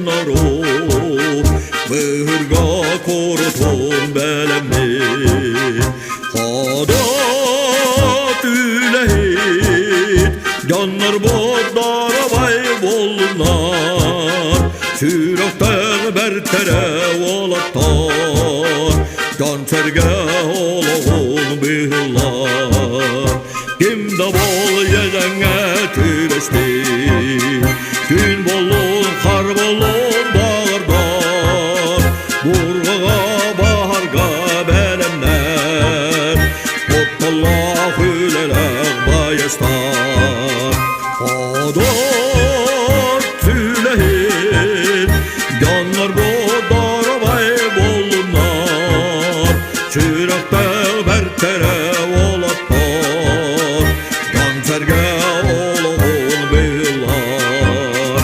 canları Bırga korutun belemni Hadat ülehit Canlar bodara bay bollunar Sürekten bertere olattar Can serge olağun bihullar Kimde bol yedenge türeşti Gün bolun kar bolun bağırdar Burgağa baharga belemler Ottallah üleler bayastar Hadat tülehit Canlar bodara bay bollunar Çırakta bertere olattar Can serge olağun bihullar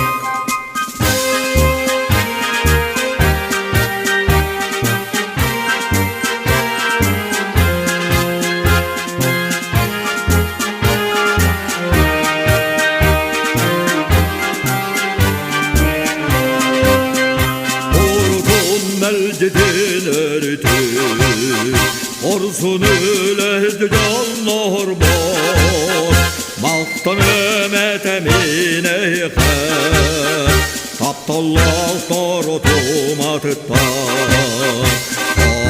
Melcidin eritip Orsun ülehdi canlar var Maktan ömet emine yıkar Taptallah tarotum atıttar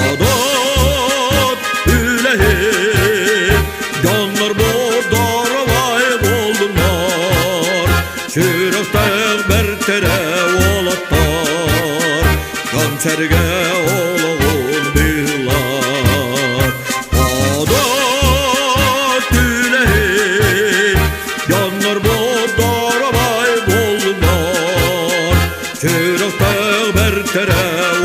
Adat ülehit Canlar bodar vay boldunar Çürükten bertere olattar Can serge olağun bihullar Adat ülehit Canlar bodara bay boldunar Çürükte bertere